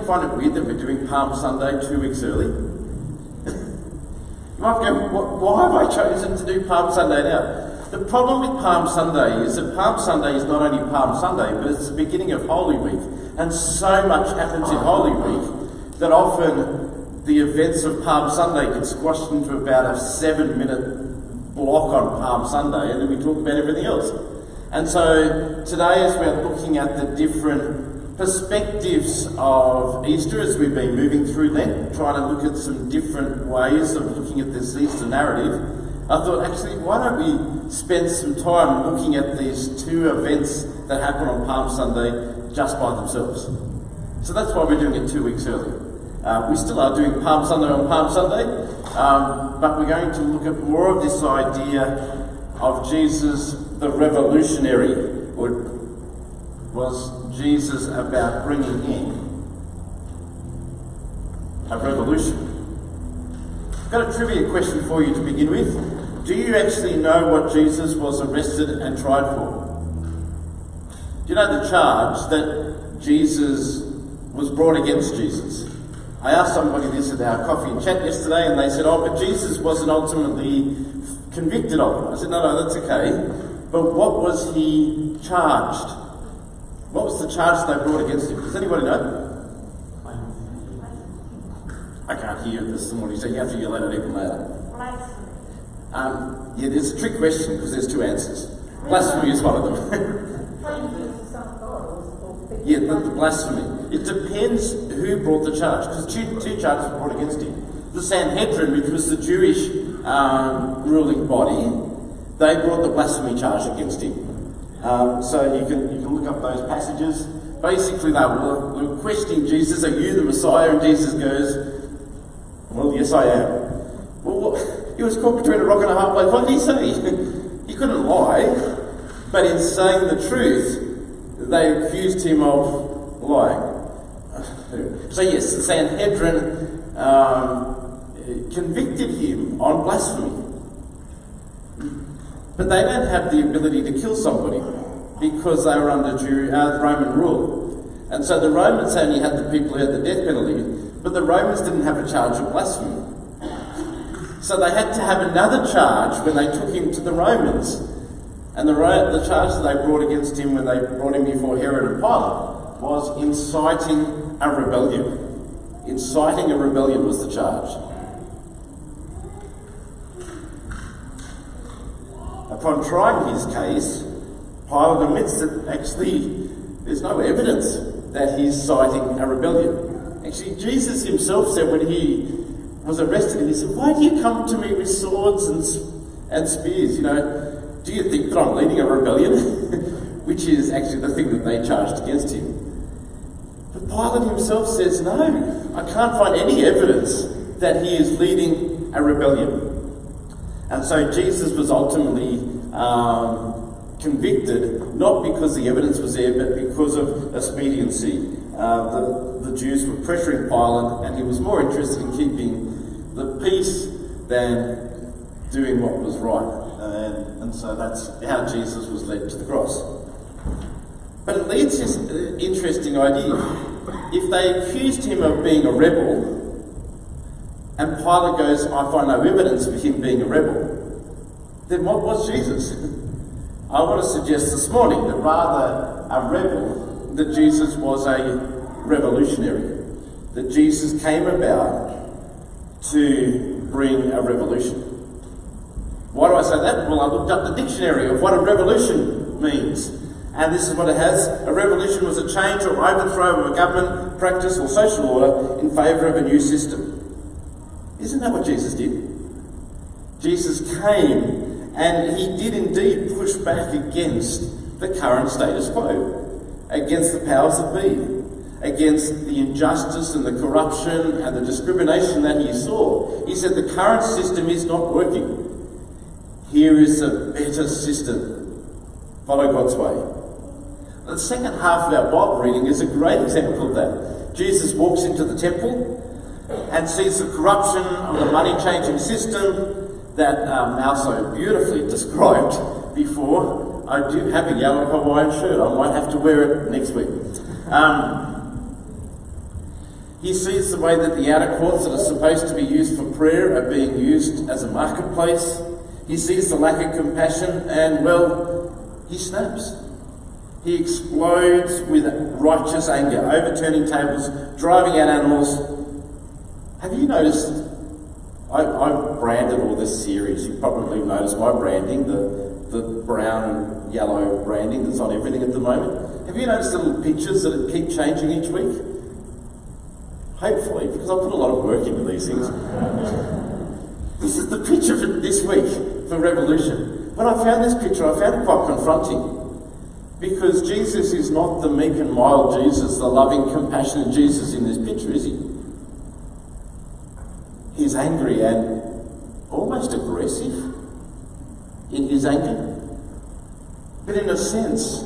find it weird that we're doing Palm Sunday 2 weeks early? You might go, why have I chosen to do Palm Sunday now? The problem with Palm Sunday is that Palm Sunday is not only Palm Sunday, but it's the beginning of Holy Week. And so much happens in Holy Week that often the events of Palm Sunday get squashed into about a 7-minute block on Palm Sunday, and then we talk about everything else. And so today, as we're looking at the different perspectives of Easter, as we've been moving through Lent, trying to look at some different ways of looking at this Easter narrative, I thought, actually, why don't we spend some time looking at these two events that happen on Palm Sunday just by themselves. So that's why we're doing it 2 weeks early. We still are doing Palm Sunday on Palm Sunday, but we're going to look at more of this idea of Jesus the revolutionary. Or was Jesus about bringing in a revolution? I've got a trivia question for you to begin with. Do you actually know what Jesus was arrested and tried for? Do you know the charge that Jesus was brought against Jesus? I asked somebody this at our coffee and chat yesterday, and they said, oh, but Jesus wasn't ultimately convicted of it. I said, no, that's okay. But what was he charged? What was the charge they brought against him? Does anybody know? I can't hear this morning, so you have to yell at it even later. Yeah, there's a trick question because there's two answers. Blasphemy is one of them. Yeah, the blasphemy. It depends who brought the charge, because two charges were brought against him. The Sanhedrin, which was the Jewish ruling body, they brought the blasphemy charge against him. So you can look up those passages. Basically, they were questioning Jesus, are you the Messiah? And Jesus goes, well, yes, I am. Well, he was caught between a rock and a hard place. What did he say? He couldn't lie, but in saying the truth, they accused him of lying. So yes, the Sanhedrin convicted him on blasphemy. But they don't have the ability to kill somebody because they were under Roman rule. And so the Romans only had the people who had the death penalty, but the Romans didn't have a charge of blasphemy. So they had to have another charge when they took him to the Romans. And the charge that they brought against him when they brought him before Herod and Pilate was inciting a rebellion. Inciting a rebellion was the charge. Upon trying his case, Pilate admits that actually there's no evidence that he's citing a rebellion. Actually, Jesus himself said when he was arrested, he said, why do you come to me with swords and spears? You know, do you think that I'm leading a rebellion? Which is actually the thing that they charged against him. But Pilate himself says, no, I can't find any evidence that he is leading a rebellion. And so Jesus was ultimately convicted, not because the evidence was there, but because of expediency. The Jews were pressuring Pilate, and he was more interested in keeping the peace than doing what was right. And so that's how Jesus was led to the cross. But it leads to this interesting idea. If they accused him of being a rebel, and Pilate goes, I find no evidence of him being a rebel, then what was Jesus? I want to suggest this morning that rather a rebel, that Jesus was a revolutionary. That Jesus came about to bring a revolution. Why do I say that? Well, I looked up the dictionary of what a revolution means. And this is what it has. A revolution was a change or overthrow of a government, practice or social order in favour of a new system. Isn't that what Jesus did? Jesus came and he did indeed push back against the current status quo, against the powers that be, against the injustice and the corruption and the discrimination that he saw. He said the current system is not working. Here is a better system. Follow God's way. The second half of our Bible reading is a great example of that. Jesus walks into the temple and sees the corruption of the money-changing system that Mal so beautifully described before. I do have a yellow Hawaiian shirt. I might have to wear it next week. He sees the way that the outer courts that are supposed to be used for prayer are being used as a marketplace. He sees the lack of compassion and, well, he snaps. He explodes with righteous anger, overturning tables, driving out animals. Have you noticed, I've branded all this series. You've probably noticed my branding, the brown and yellow branding that's on everything at the moment. Have you noticed the little pictures that keep changing each week? Hopefully, because I put a lot of work into these things. This is the picture for this week for Revolution. When I found this picture, I found it quite confronting. Because Jesus is not the meek and mild Jesus, the loving, compassionate Jesus in this picture, is he? He's angry and almost aggressive in his anger. But in a sense,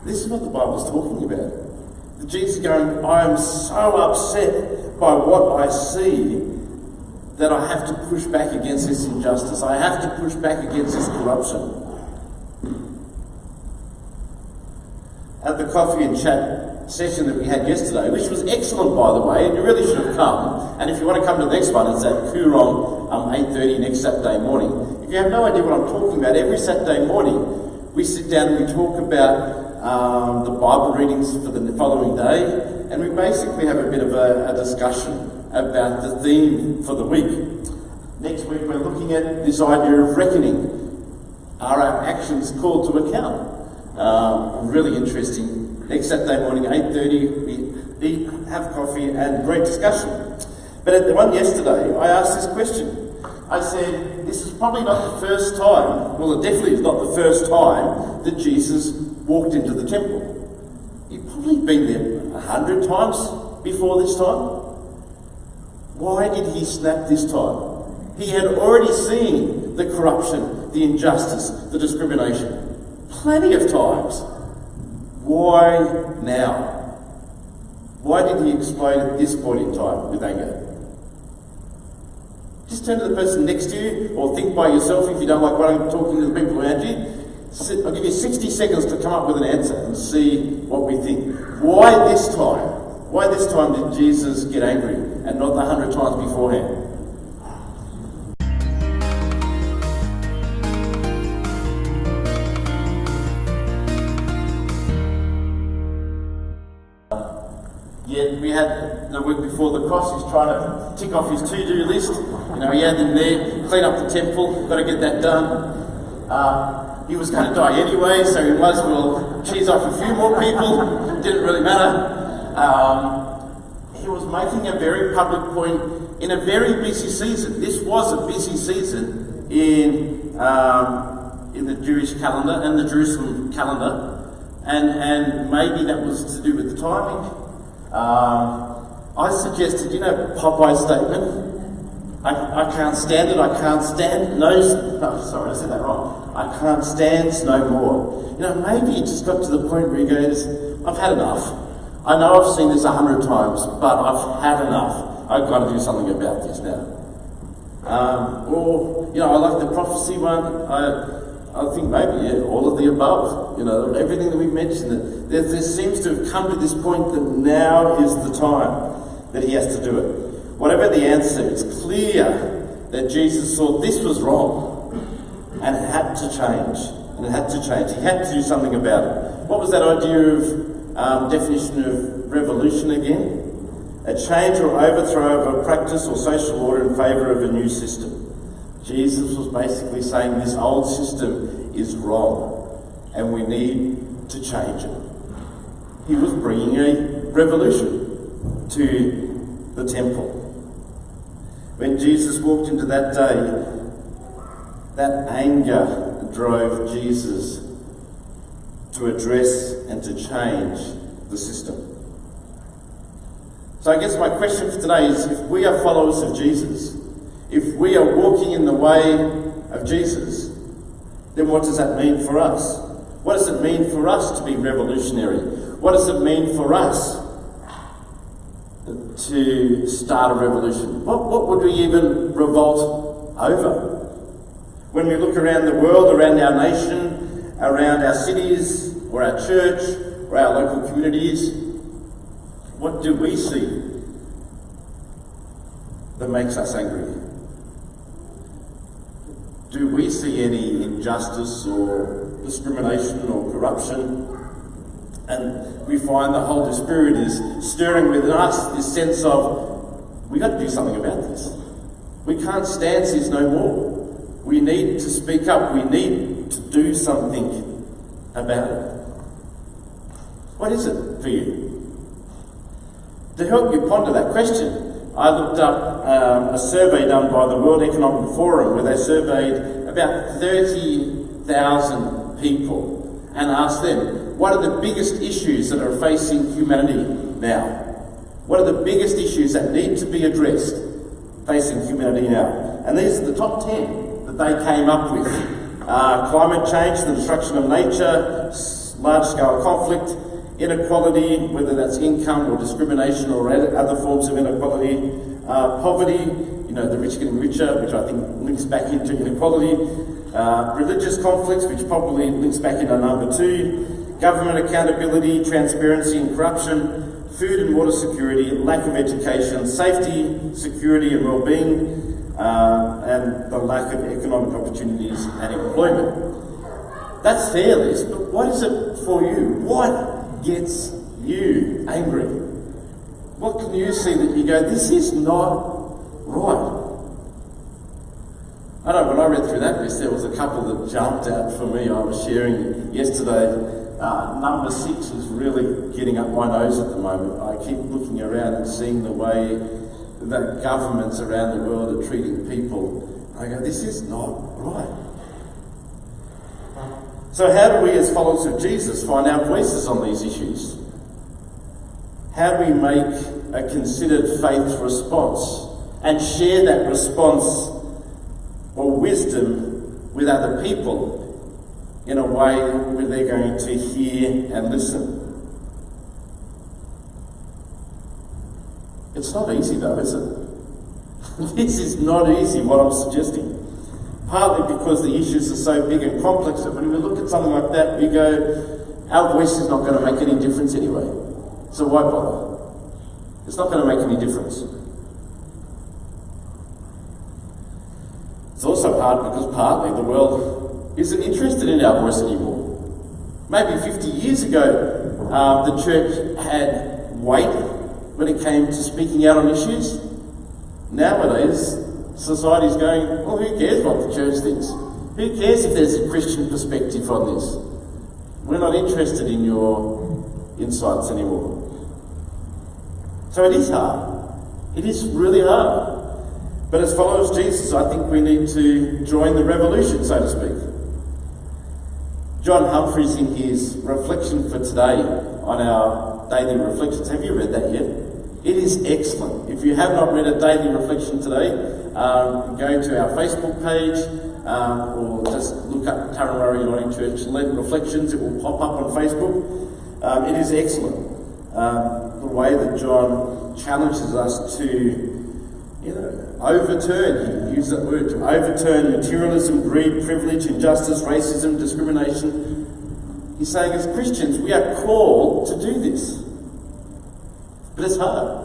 this is what the Bible's talking about. Jesus going, I am so upset by what I see that I have to push back against this injustice. I have to push back against this corruption. At the coffee and chat session that we had yesterday, which was excellent, by the way, and you really should have come. And if you want to come to the next one, it's at Coorong, 8:30 next Saturday morning. If you have no idea what I'm talking about, every Saturday morning we sit down and we talk about the Bible readings for the following day, and we basically have a bit of a discussion about the theme for the week. Next week we're looking at this idea of reckoning. Are our actions called to account? Really interesting. Next Saturday morning, 8:30, we eat, have coffee, and great discussion. But at the one yesterday, I asked this question. I said, this is probably not the first time, well, it definitely is not the first time that Jesus walked into the temple. He'd probably been there 100 times before this time. Why did he snap this time? He had already seen the corruption, the injustice, the discrimination. Plenty of times. Why now? Why did he explode at this point in time with anger? Just turn to the person next to you, or think by yourself if you don't like what I'm talking to the people around you. I'll give you 60 seconds to come up with an answer and see what we think. Why this time? Why this time did Jesus get angry and not the 100 times beforehand? Yet we had the week before the cross, he's trying to tick off his to-do list. You know, he had him there, clean up the temple, got to get that done. He was going to die anyway, so he might as well cheese off a few more people. Didn't really matter. He was making a very public point in a very busy season. This was a busy season in the Jewish calendar and the Jerusalem calendar, and maybe that was to do with the timing. I suggested, you know, Popeye's statement, I can't stand it, I can't stand, sorry, I said that wrong. I can't stand no more. You know, maybe he just got to the point where he goes, I've had enough. I know I've seen this 100 times, but I've had enough. I've got to do something about this now. Or, you know, I like the prophecy one. I think maybe, yeah, all of the above. You know, everything that we've mentioned. There seems to have come to this point that now is the time that he has to do it. Whatever the answer, it's clear that Jesus saw this was wrong and it had to change. And it had to change. He had to do something about it. What was that idea of definition of revolution again? A change or overthrow of a practice or social order in favour of a new system. Jesus was basically saying this old system is wrong and we need to change it. He was bringing a revolution to the temple. When Jesus walked into that day, that anger drove Jesus to address and to change the system. So I guess my question for today is, if we are followers of Jesus, if we are walking in the way of Jesus, then what does that mean for us? What does it mean for us to be revolutionary? What does it mean for us to start a revolution? What would we even revolt over? When we look around the world, around our nation, around our cities, or our church, or our local communities, what do we see that makes us angry? Do we see any injustice or discrimination or corruption? And we find the Holy Spirit is stirring within us this sense of, we got to do something about this. We can't stand this no more. We need to speak up. We need to do something about it. What is it for you? To help you ponder that question, I looked up a survey done by the World Economic Forum where they surveyed about 30,000 people and asked them, what are the biggest issues that are facing humanity now? What are the biggest issues that need to be addressed facing humanity now? And these are the top 10 that they came up with. Climate change, the destruction of nature, large-scale conflict, inequality, whether that's income or discrimination or other forms of inequality, poverty, the rich getting richer, which I think links back into inequality, religious conflicts, which probably links back into number 2, government accountability, transparency and corruption, food and water security, lack of education, safety, security and well-being, and the lack of economic opportunities and employment. That's their list, but what is it for you? What gets you angry? What can you see that you go, this is not right? I know when I read through that list, there was a couple that jumped out for me. I was sharing yesterday. Number 6 is really getting up my nose at the moment. I keep looking around and seeing the way that governments around the world are treating people. I go, this is not right. So how do we as followers of Jesus find our voices on these issues? How do we make a considered faith response and share that response or wisdom with other people in a way where they're going to hear and listen? It's not easy though, is it? This is not easy, what I'm suggesting. Partly because the issues are so big and complex that when we look at something like that, we go, our voice is not going to make any difference anyway. So why bother? It's not going to make any difference. It's also hard because partly the world isn't interested in our voice anymore. Maybe 50 years ago, the church had weight when it came to speaking out on issues. Nowadays, society's going, well, who cares what the church thinks? Who cares if there's a Christian perspective on this? We're not interested in your insights anymore. So it is hard. It is really hard. But as followers of Jesus, I think we need to join the revolution, so to speak. John Humphreys, in his reflection for today on our daily reflections, have you read that yet? It is excellent. If you have not read a daily reflection today, go to our Facebook page or just look up Turramurra Uniting Church Lent Reflections. It will pop up on Facebook. It is excellent. The way that John challenges us to overturn, he used that word, to overturn materialism, greed, privilege, injustice, racism, discrimination. He's saying as Christians, we are called to do this. But it's hard.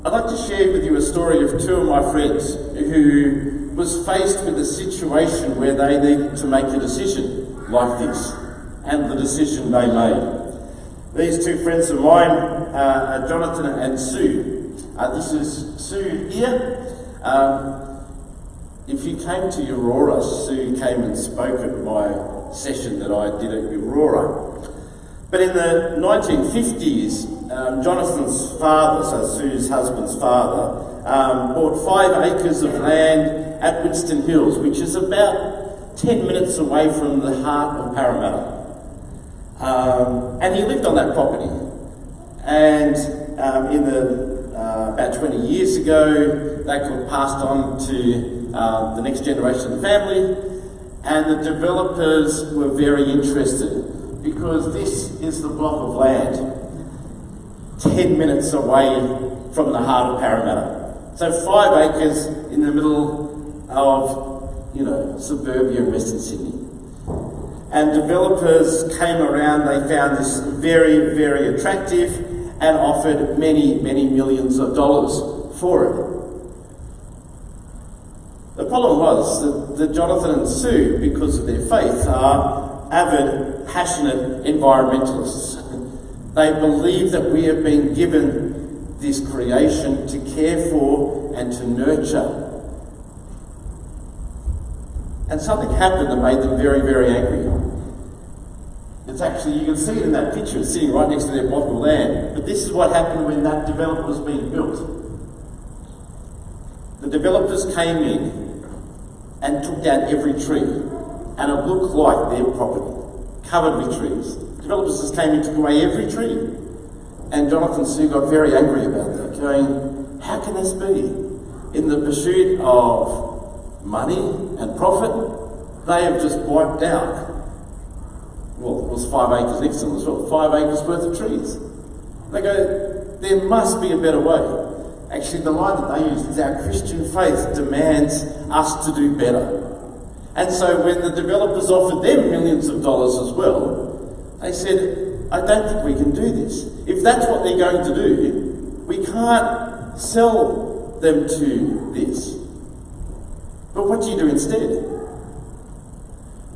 I'd like to share with you a story of 2 of my friends who was faced with a situation where they needed to make a decision like this, and the decision they made. These 2 friends of mine are Jonathan and Sue. This is Sue here. If you came to Aurora, Sue came and spoke at my session that I did at Aurora. But in the 1950s, Jonathan's father, so Sue's husband's father, bought 5 acres of land at Winston Hills, which is about 10 minutes away from the heart of Parramatta. And he lived on that property. And about 20 years ago, that got passed on to the next generation of the family, and the developers were very interested because this is the block of land 10 minutes away from the heart of Parramatta. So 5 acres in the middle of, suburbia in Western Sydney. And developers came around, they found this very, very attractive and offered many, many millions of dollars for it. The problem was that Jonathan and Sue, because of their faith, are avid, passionate environmentalists. They believe that we have been given this creation to care for and to nurture. And something happened that made them very, very angry. It's actually, you can see it in that picture, it's sitting right next to their block of land. But this is what happened when that development was being built. The developers came in and took down every tree, and it looked like their property, covered with trees. The developers just came in and took away every tree. And Jonathan and Sue got very angry about that, going, how can this be? In the pursuit of money and profit, they have just wiped out, well, it was 5 acres next to them as well, 5 acres worth of trees. They go, there must be a better way. Actually, the line that they use is our Christian faith demands us to do better. And so when the developers offered them millions of dollars as well, they said, I don't think we can do this. If that's what they're going to do, we can't sell them to this. But what do you do instead?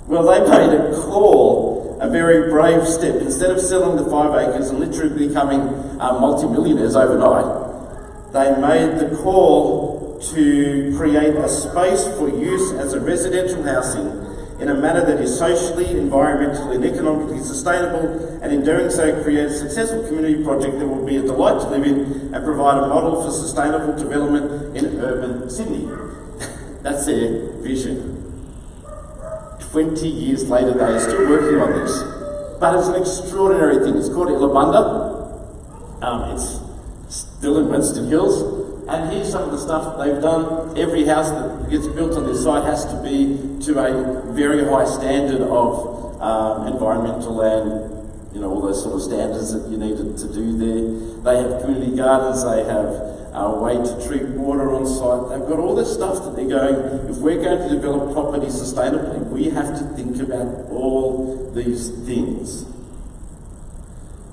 Well, they made a call, a very brave step. Instead of selling the 5 acres and literally becoming multimillionaires overnight, they made the call to create a space for use as a residential housing in a manner that is socially, environmentally and economically sustainable, and in doing so create a successful community project that will be a delight to live in and provide a model for sustainable development in urban Sydney. That's their vision. 20 years later, they are still working on this. But it's an extraordinary thing. It's called Illabunda. It's still in Winston Hills. And here's some of the stuff that they've done. Every house that gets built on this site has to be to a very high standard of environmental and, all those sort of standards that you needed to do there. They have community gardens. They have a way to treat water on site. They've got all this stuff that they're going, if we're going to develop property sustainably, we have to think about all these things.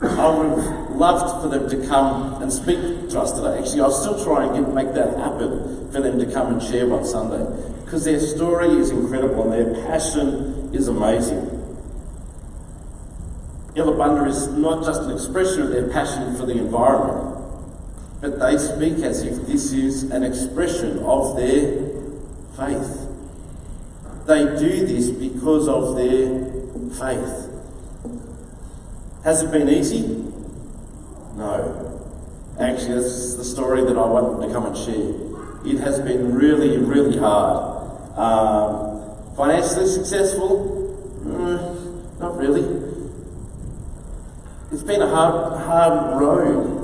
I would have loved for them to come and speak to us today. Actually, I'll still try and make that happen, for them to come and share one Sunday, because their story is incredible and their passion is amazing. Illabunda is not just an expression of their passion for the environment, but they speak as if this is an expression of their faith. They do this because of their faith. Has it been easy? No. Actually, that's the story that I wanted to come and share. It has been really, really hard. Financially successful? Not really. It's been a hard road.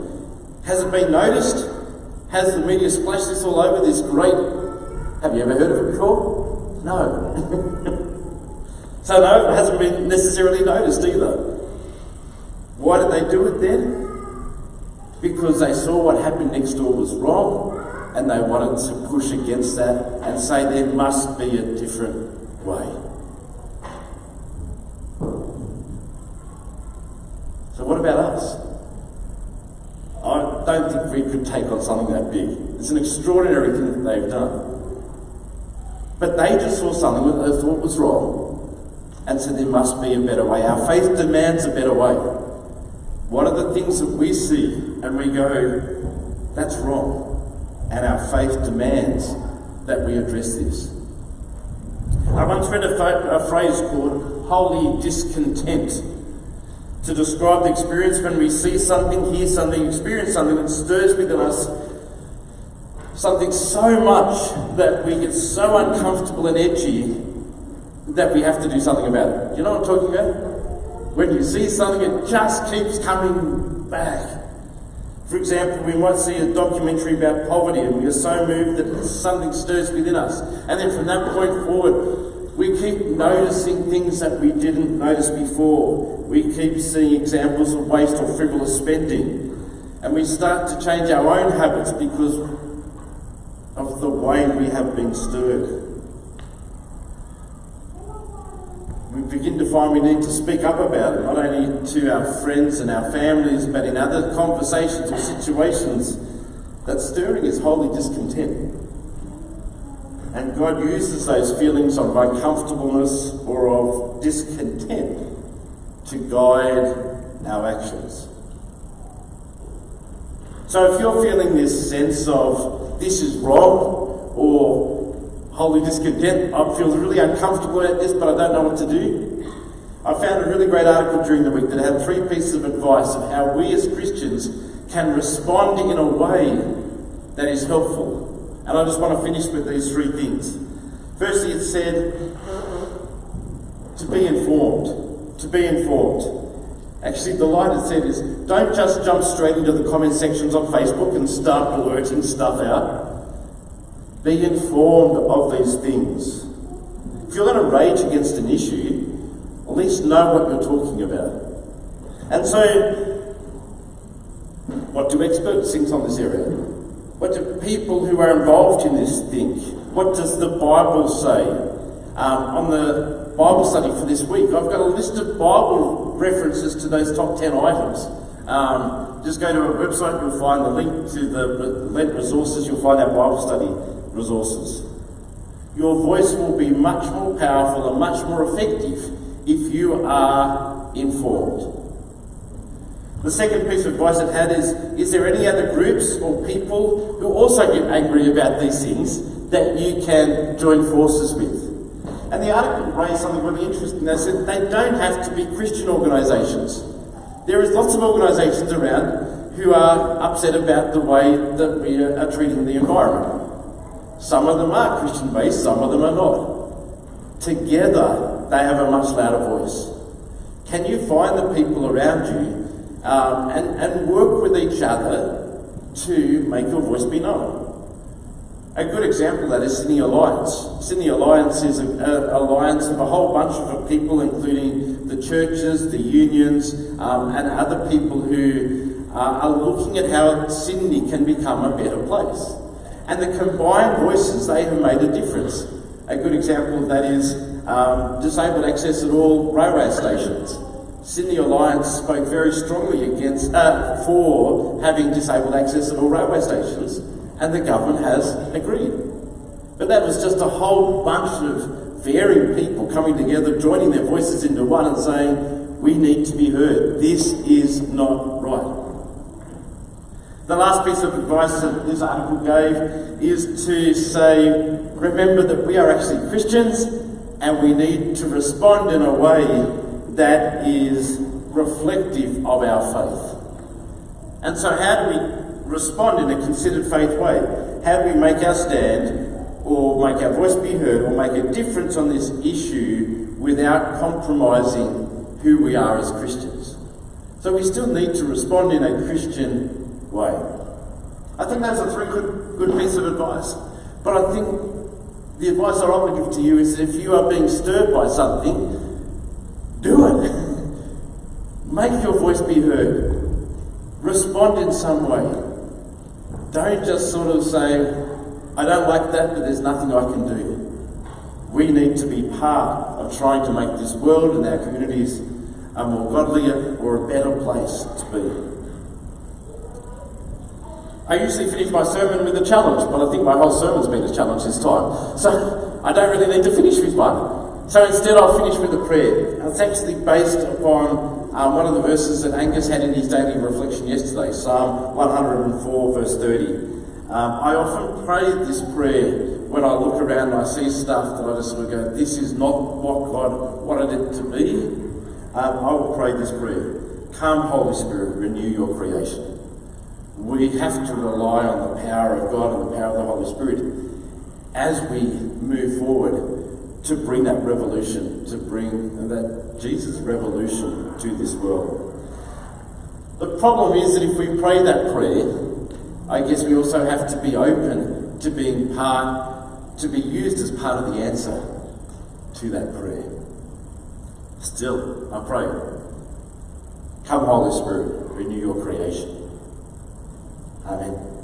Has it been noticed? Has the media splashed this all over this great... Have you ever heard of it before? No. So no, it hasn't been necessarily noticed either. Why did they do it then? Because they saw what happened next door was wrong, and they wanted to push against that and say there must be a different way. So what about us? I don't think we could take on something that big. It's an extraordinary thing that they've done. But they just saw something that they thought was wrong and said there must be a better way. Our faith demands a better way. What are the things that we see and we go, that's wrong, and our faith demands that we address this? I once read a phrase called holy discontent to describe the experience when we see something, hear something, experience something that stirs within us something so much that we get so uncomfortable and edgy that we have to do something about it. Do you know what I'm talking about? When you see something, it just keeps coming back. For example, we might see a documentary about poverty and we are so moved that something stirs within us. And then from that point forward, we keep noticing things that we didn't notice before. We keep seeing examples of waste or frivolous spending. And we start to change our own habits because of the way we have been stirred. We begin to find we need to speak up about it, not only to our friends and our families, but in other conversations or situations that stirring is holy discontent. And God uses those feelings of uncomfortableness or of discontent to guide our actions. So if you're feeling this sense of this is wrong or holy discontent, I feel really uncomfortable at this but I don't know what to do, I found a really great article during the week that had 3 pieces of advice of how we as Christians can respond in a way that is helpful. And I just want to finish with these 3 things. Firstly, it said to be informed. To be informed. Actually, the line it said is, don't just jump straight into the comment sections on Facebook and start blurting stuff out. Be informed of these things. If you're going to rage against an issue, at least know what you're talking about. And so, what do experts think on this area? What do people who are involved in this think? What does the Bible say? On the Bible study for this week, I've got a list of Bible references to those top 10 items. Just go to our website, you'll find the link to the Lent resources, you'll find our Bible study resources. Your voice will be much more powerful and much more effective if you are informed. The second piece of advice it had is there any other groups or people who also get angry about these things that you can join forces with? And the article raised something really interesting. They said they don't have to be Christian organisations. There is lots of organisations around who are upset about the way that we are treating the environment. Some of them are Christian-based, some of them are not. Together, they have a much louder voice. Can you find the people around you and work with each other to make your voice be known? A good example of that is Sydney Alliance. Sydney Alliance is an alliance of a whole bunch of people, including the churches, the unions, and other people who are looking at how Sydney can become a better place. And the combined voices, they have made a difference. A good example of that is disabled access at all railway stations. Sydney Alliance spoke very strongly against for having disabled access at all railway stations, and the government has agreed. But that was just a whole bunch of varying people coming together, joining their voices into one and saying, we need to be heard. This is not right. The last piece of advice that this article gave is to say, remember that we are actually Christians and we need to respond in a way that is reflective of our faith. And so how do we respond in a considered faith way? How do we make our stand or make our voice be heard or make a difference on this issue without compromising who we are as Christians? So we still need to respond in a Christian way. I think those are 3 good pieces of advice. But I think the advice I want to give to you is that if you are being stirred by something, do it. Make your voice be heard. Respond in some way. Don't just sort of say, I don't like that, but there's nothing I can do. We need to be part of trying to make this world and our communities a more godlier or a better place to be. I usually finish my sermon with a challenge, but I think my whole sermon's been a challenge this time. So I don't really need to finish with one. So instead I'll finish with a prayer. And it's actually based upon one of the verses that Angus had in his daily reflection yesterday, Psalm 104 verse 30. I often pray this prayer when I look around and I see stuff that I just sort of go, this is not what God wanted it to be. I will pray this prayer. Come, Holy Spirit, renew your creation. We have to rely on the power of God and the power of the Holy Spirit as we move forward to bring that revolution, to bring that Jesus revolution to this world. The problem is that if we pray that prayer, I guess we also have to be open to being to be used as part of the answer to that prayer. Still, I pray, come Holy Spirit, renew your creation. Amen.